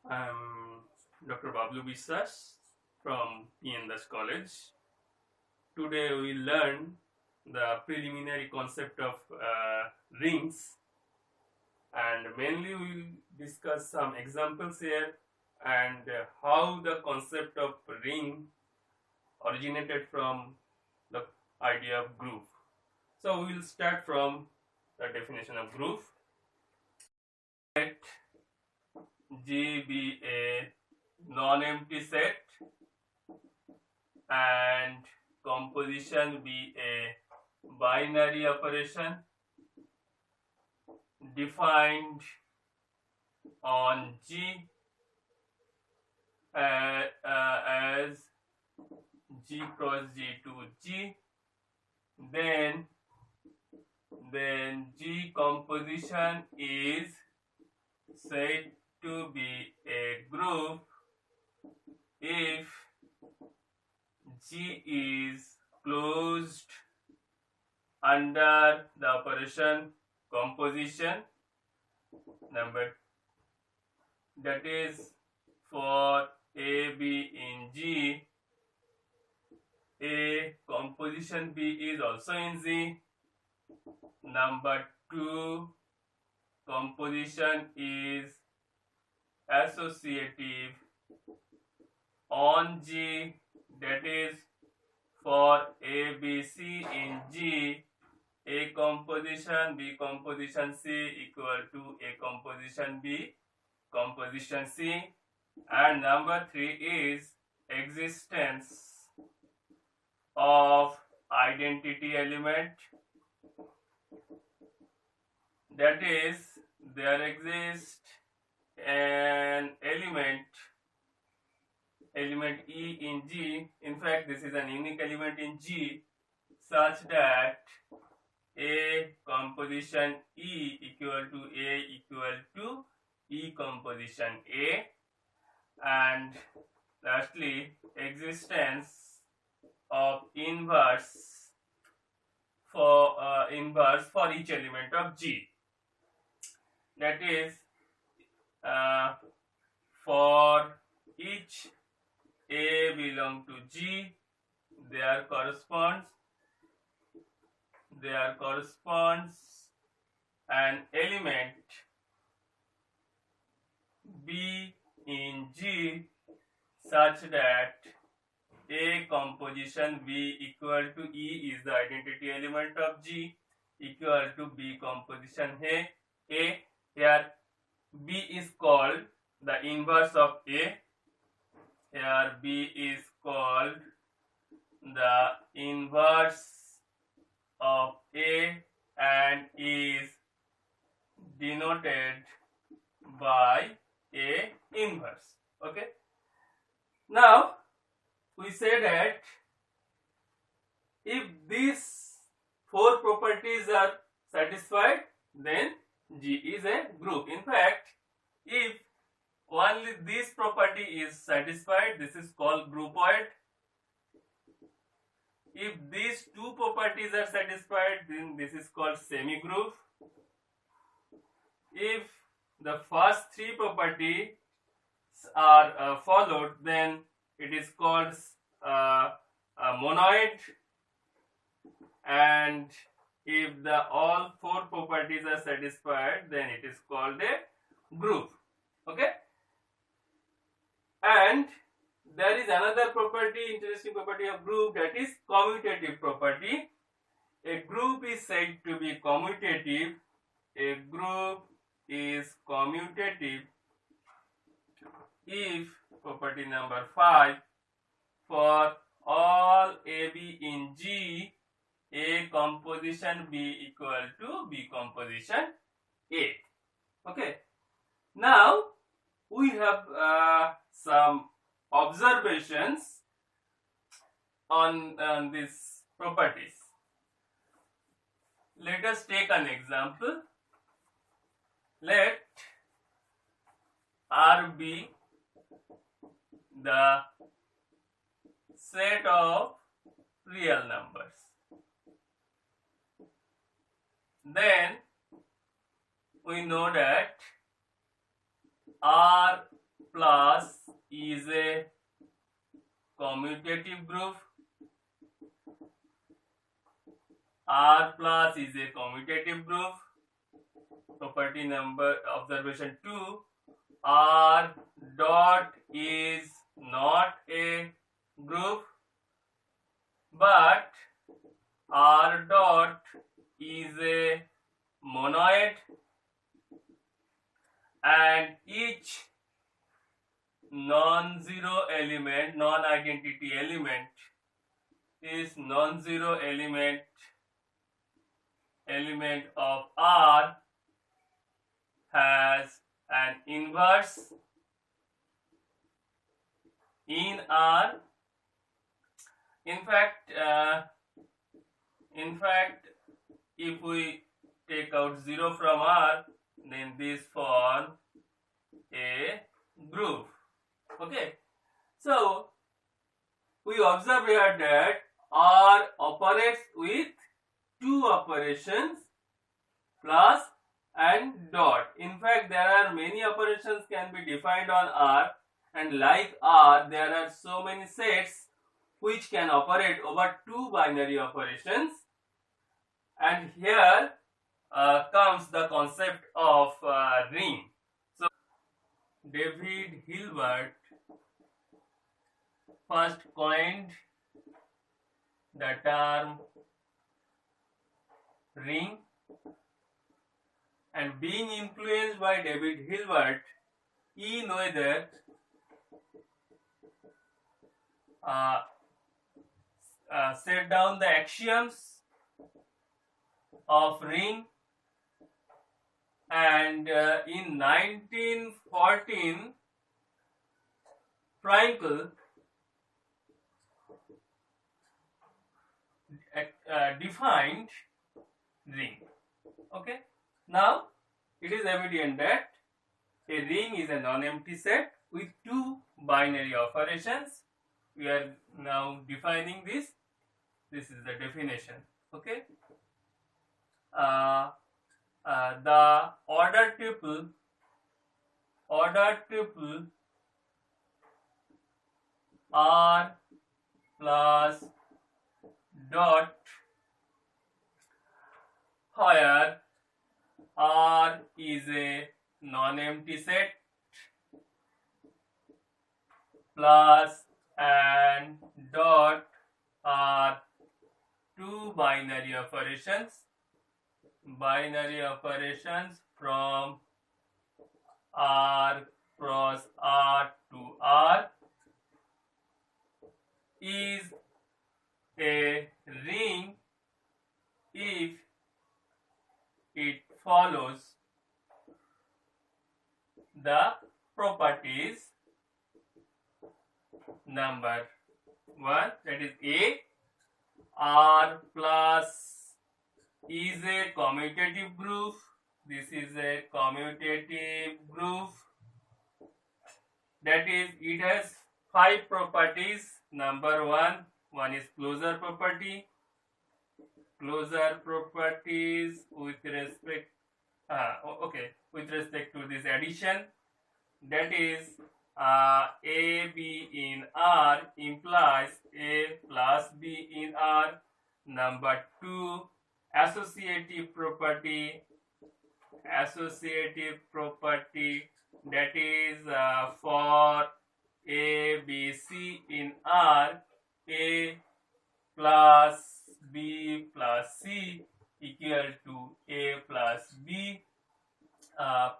I'm Dr. Bablu Biswas from PNDAS College. Today we learn the preliminary concept of rings, and mainly we will discuss some examples here and how the concept of ring originated from the idea of groove. So we will start from the definition of groove. Let G be a non-empty set and composition be a binary operation defined on G as G cross G to G, then G composition is said to be a group if G is closed under the operation composition. Number, that is, for A, B in G, A composition B is also in Z. Number 2, composition is associative on G, that is, for A, B, C in G, A composition B composition C equal to A composition B composition C. And number 3 is existence of identity element, that is, there exists an element E in G. In fact, this is an unique element in G such that A composition E equal to E composition A, and lastly existence of inverse for each element of G, that is, for each A belong to G, there corresponds an element B in G such that A composition B equal to E is the identity element of G equal to B composition A. Here B is called the inverse of A. Here B is called the inverse of A and is denoted by A inverse. Okay. Now we say that if these 4 properties are satisfied, then G is a group. In fact, if only this property is satisfied, this is called groupoid. If these 2 properties are satisfied, then this is called semi-group. If the first 3 properties are followed, then it is called a monoid, and if all 4 properties are satisfied, then it is called a group. Okay. And there is another interesting property of group, that is commutative property. A group is said to be commutative. A group is commutative if, property number 5, for all AB in G, A composition B equal to B composition A. Okay. Now we have some observations on these properties. Let us take an example. Let R be the set of real numbers. Then we know that R plus is a commutative group. R plus is a commutative group. Property number observation 2. R dot is not a group, but R dot is a monoid, and each non-zero element, non-identity element is non-zero element of R has an inverse in R. In fact, if we take out 0 from R, then this form a group. Okay, so we observe here that R operates with two operations, plus and dot. In fact, there are many operations can be defined on R, and like R, there are so many sets which can operate over two binary operations. And here comes the concept of ring. So David Hilbert first coined the term ring, and being influenced by David Hilbert, E. Noether set down the axioms of ring, and in 1914 Fraenkel defined ring. Okay, now it is evident that a ring is a non-empty set with two binary operations. We are now defining this. This is the definition. Okay, the order tuple R plus dot, where R is a non-empty set, plus and dot are two binary operations from R cross R to R, is a ring if it follows the properties number 1, that is A, R plus is a commutative group. This is a commutative group, that is, it has 5 properties. Number 1 is closure property. Closure properties with respect to this addition, that is A B in R implies A plus B in R. Number 2, associative property, that is for A B C in R, A plus B plus C equal to A plus B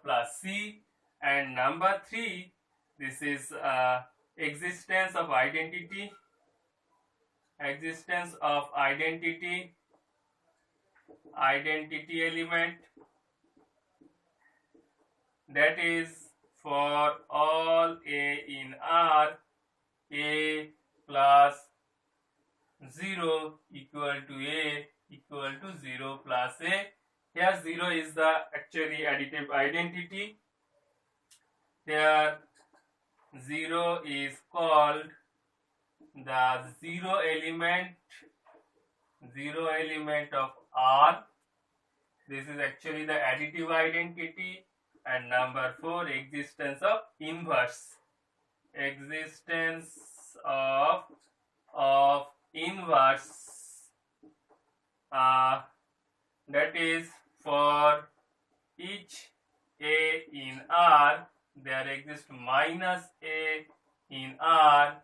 plus C. And number 3, this is existence of identity, element, that is for all A in R, A plus 0 equal to A equal to 0 plus A. Here 0 is the actually additive identity. Here 0 is called the zero element of R. This is actually the additive identity. And number 4, existence of inverse. existence of inverse, that is, for each a in R there exists minus a in R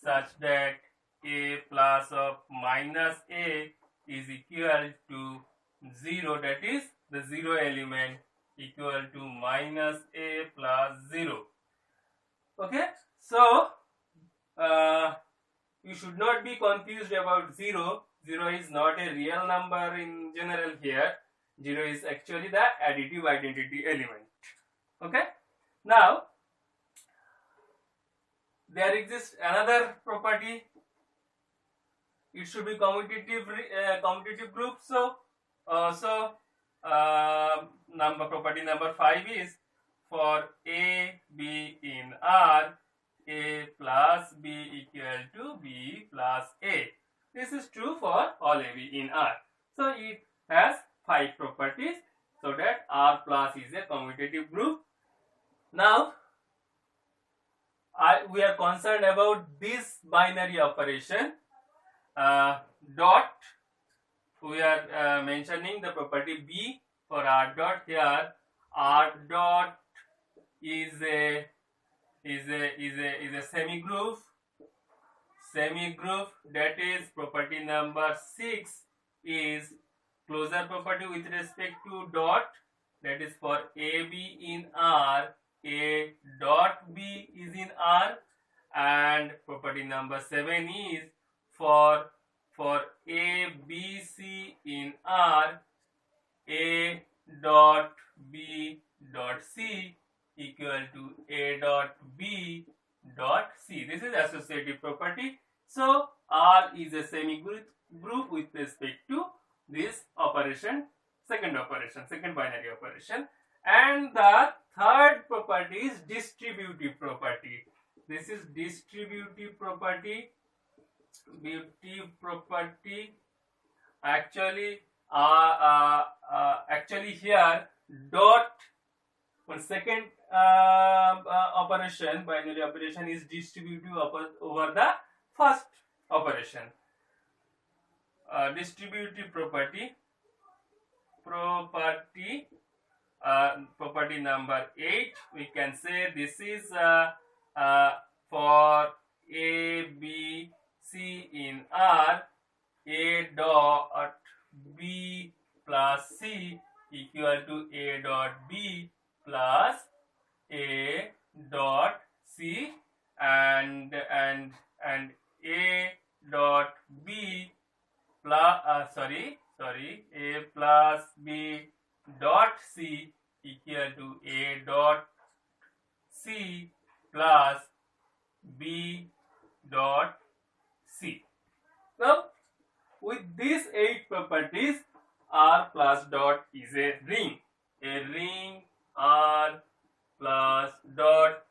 such that a plus of minus a is equal to 0, that is the 0 element equal to minus a plus 0. Okay, so you should not be confused about 0. 0 is not a real number in general here. 0 is actually the additive identity element. Okay, now there exists another property. It should be commutative group. So property number 5 is for A B in R, A plus B equal to B plus A. This is true for all A B in R. So it has 5 properties, so that R plus is a commutative group. Now we are concerned about this binary operation. Dot, we are mentioning the property B for R dot here. R dot is a semigroup. That is property number 6 is closure property with respect to dot, that is for AB in R, A dot B is in R, and property number 7 is for A B C in R, A dot B dot C equal to A dot B dot C. This is associative property. So R is a semigroup with respect to this operation, second binary operation. And the third property is distributive property. This is distributive property. Actually here dot, one second operation, binary operation, is distributive over the first operation. Distributive property number 8, we can say this is for A B C in R, A dot B plus C equal to A dot B plus A dot C, and A dot B plus A plus B dot C equal to A dot C plus B dot C. Now with these 8 properties, R plus dot is a ring. A ring R plus dot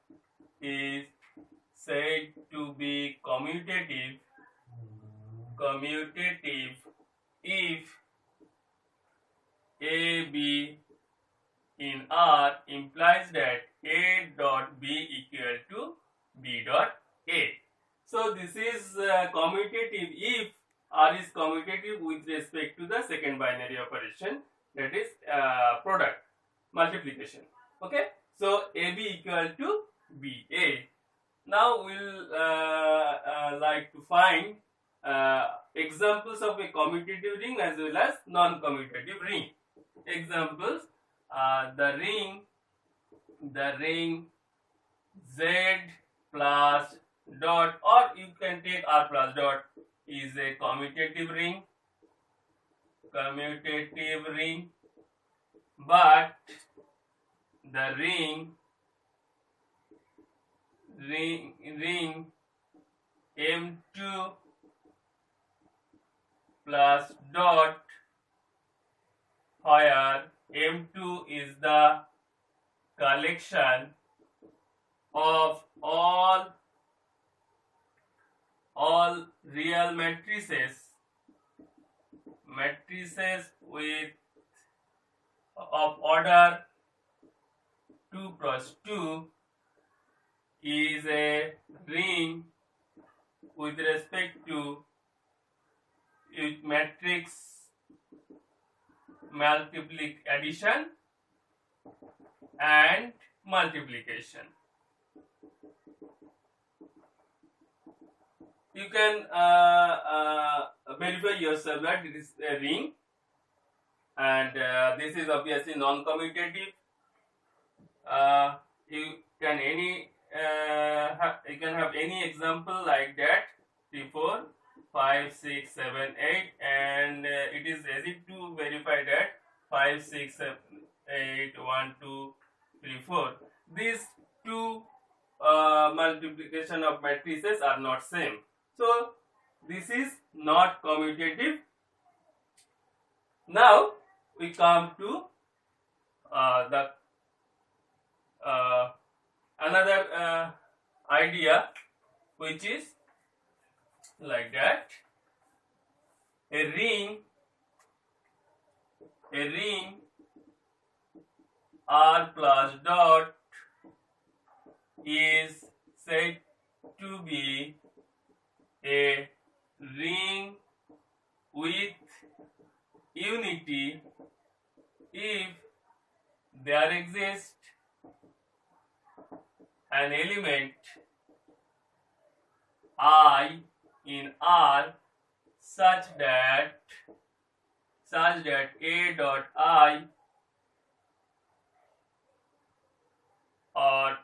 is said to be commutative if A B in R implies that A dot B equal to B dot A. So this is commutative if R is commutative with respect to the second binary operation, that is product, multiplication. Okay, so AB equal to BA. Now we'll like to find examples of a commutative ring as well as non-commutative ring. Examples: the ring Z plus dot, or you can take R plus dot, is a commutative ring, but the ring M2 plus dot, where M2 is the collection of all real matrices with of order 2 cross 2, is a ring with respect to its matrix addition and multiplication. You can verify yourself that it is a ring, and this is obviously non-commutative. You can have any example like that, 3, 4, 5, 6, 7, 8, and it is easy to verify that 5, 6, 7, 8, 1, 2, 3, 4. These two multiplication of matrices are not same. So this is not commutative. Now we come to the another idea, which is like that: a ring R plus dot is said to be a ring with unity if there exists an element I in R such that A dot I or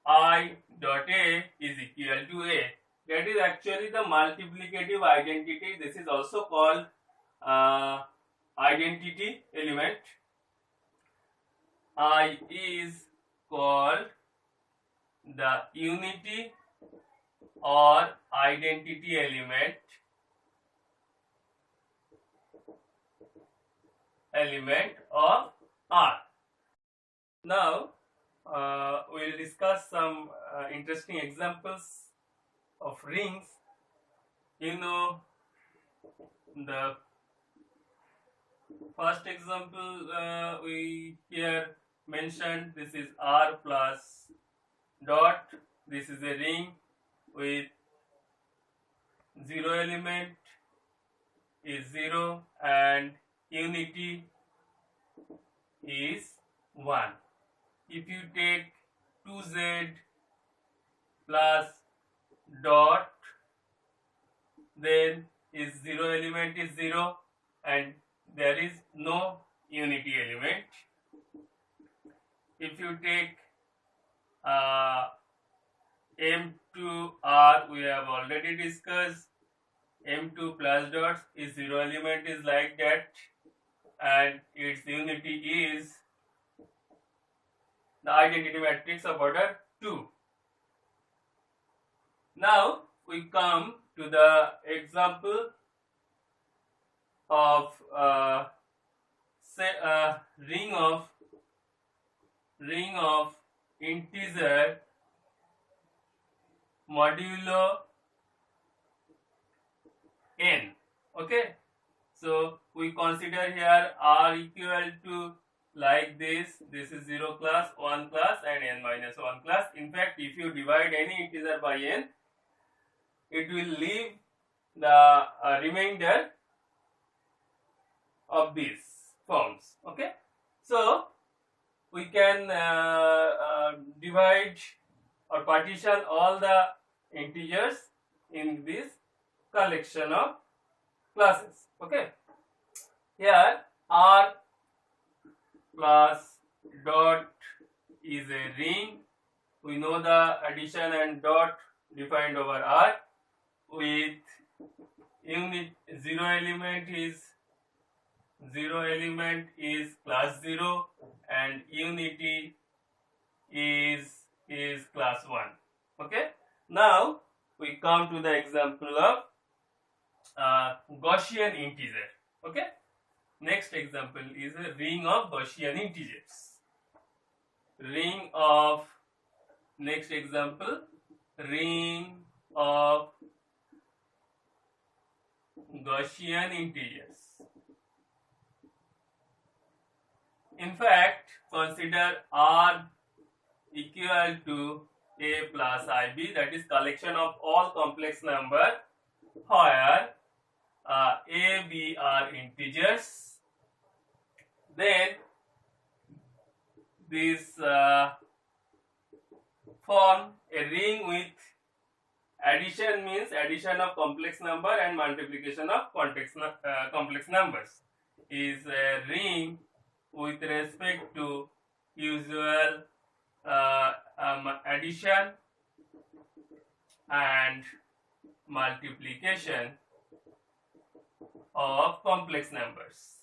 I dot A is equal to A. That is actually the multiplicative identity. This is also called identity element. I is called the unity or identity element of R. Now we will discuss some interesting examples of rings. You know, the first example we here mentioned, this is R plus dot. This is a ring with 0 element is 0 and unity is 1. If you take 2z plus dot, then is 0 element is 0 and there is no unity element. If you take M2R, we have already discussed, M2 plus dots is 0 element is like that and its unity is the identity matrix of order 2. Now we come to the example of say ring of integer modulo n. Okay, so we consider here R equal to like this. This is 0 class, 1 class and n minus 1 class. In fact, if you divide any integer by n, it will leave the remainder of these forms. Okay, so we can divide or partition all the integers in this collection of classes. Okay, here R plus dot is a ring. We know the addition and dot defined over R with unit 0 element is class 0 and unity is class 1. Okay, now we come to the example of Gaussian integer. Okay, next example is a ring of Gaussian integers. Next example, ring of Gaussian integers. In fact, consider R equal to a plus ib, that is collection of all complex number where a, b are integers. Then this form a ring with addition, means addition of complex number and multiplication of complex numbers, is a ring with respect to usual addition and multiplication of complex numbers.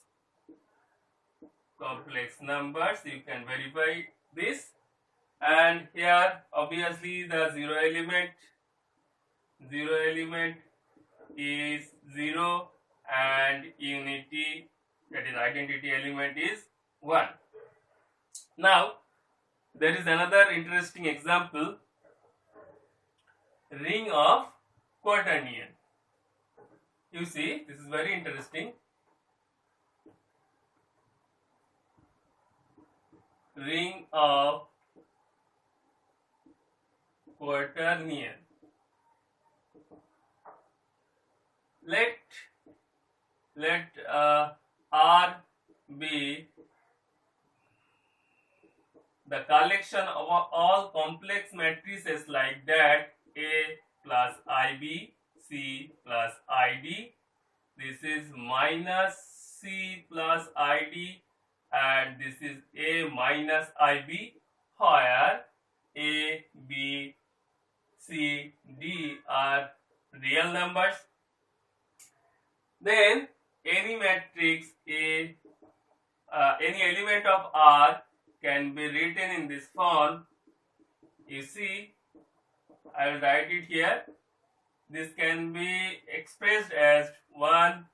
You can verify this, and here obviously the zero element is 0 and unity, that is identity element, is 1. Now there is another interesting example, ring of quaternion. You see, this is very interesting. Ring of quaternion. Let R be the collection of all complex matrices like that A plus IB, C plus ID. This is minus C plus ID, and this is A minus IB, where A, B, C, D are real numbers. Then any matrix A, any element of R can be written in this form. You see, I will write it here. This can be expressed as 1,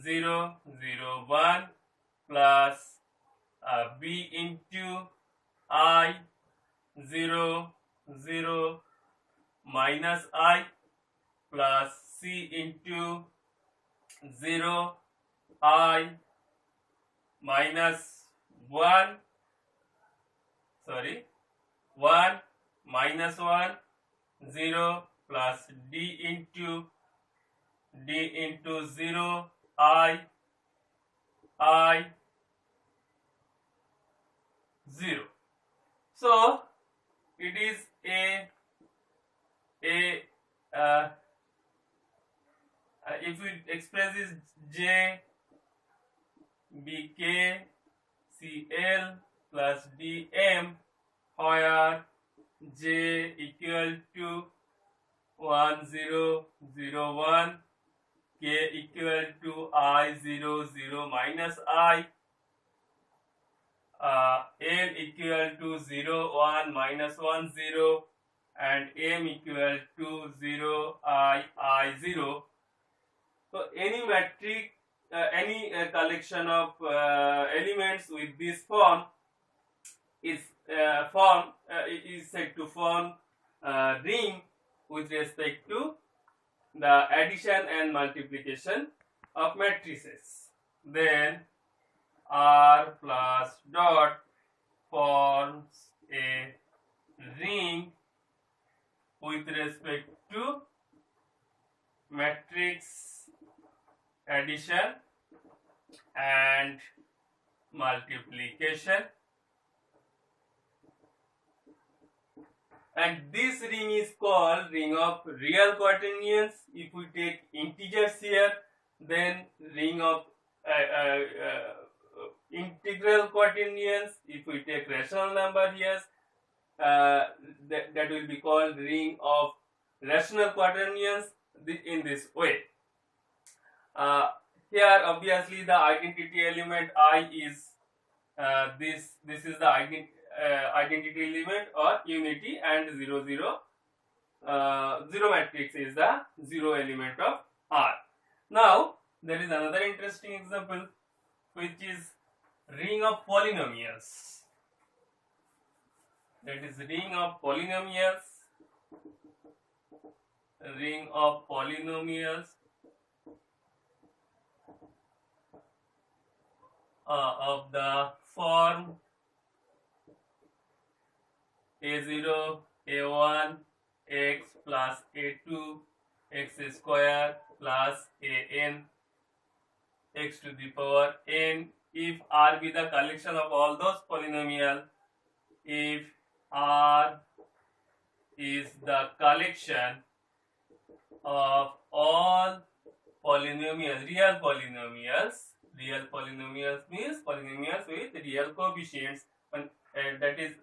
0, 0, 1 plus B into I, 0, 0 minus I plus C into 0 I minus 1 minus 1, 0 plus D into 0 I 0. So it is if we express this J BK CL plus DM, where J equal to 1, 0, 0, 1, K equal to I, 0, 0 minus I, L equal to 0, 1 minus 1, 0, and M equal to 0, I, 0. So any matrix, any collection of elements with this form is said to form ring with respect to the addition and multiplication of matrices. Then R plus dot forms a ring with respect to matrix addition and multiplication, and this ring is called ring of real quaternions. If we take integers here, then ring of integral quaternions. If we take rational number here, that will be called ring of rational quaternions in this way. Here obviously the identity element I is this is the identity element or unity, and 0, 0 0 matrix is the 0 element of R. Now there is another interesting example, which is ring of polynomials. That is ring of polynomials. Ring of polynomials of the form a0, a1, x plus a2, x square plus an, x to the power n. If R be the collection of all those polynomial, if R is the collection of all polynomials, real polynomials means polynomials with real coefficients, and that is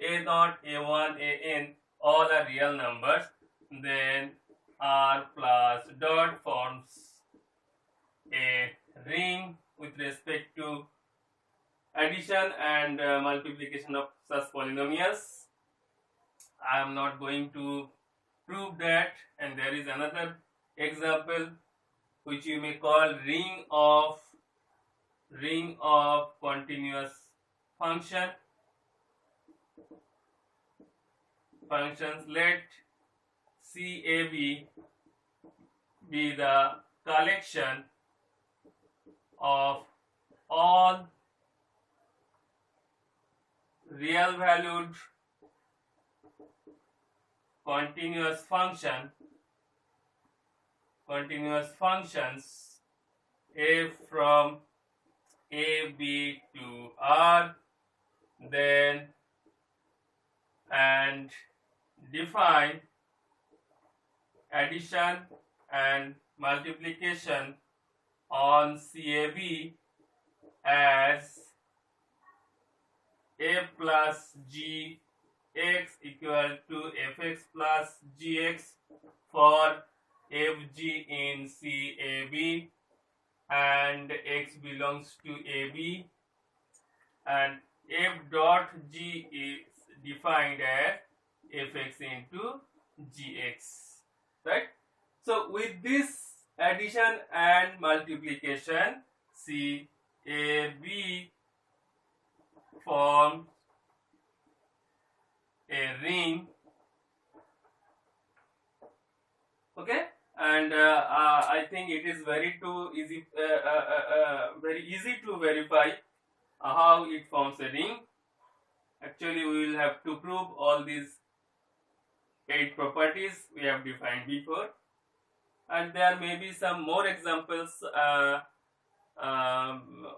a0, a1, an, all are real numbers, then R plus dot forms a ring with respect to addition and multiplication of such polynomials. I am not going to prove that, and there is another example which you may call ring of continuous functions. Let CAB be the collection of all real valued continuous functions f from a, b to r, then and define addition and multiplication on CAB as f plus g x equal to fx plus gx for fg in CAB and x belongs to AB, and f dot g is defined as fx into gx, right? So with this addition and multiplication, CAB forms a ring, okay, and I think it is very easy to verify how it forms a ring. Actually, we will have to prove all these 8 properties we have defined before, and there may be some more examples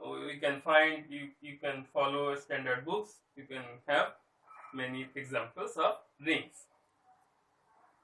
we can find. You can follow standard books, you can have many examples of rings.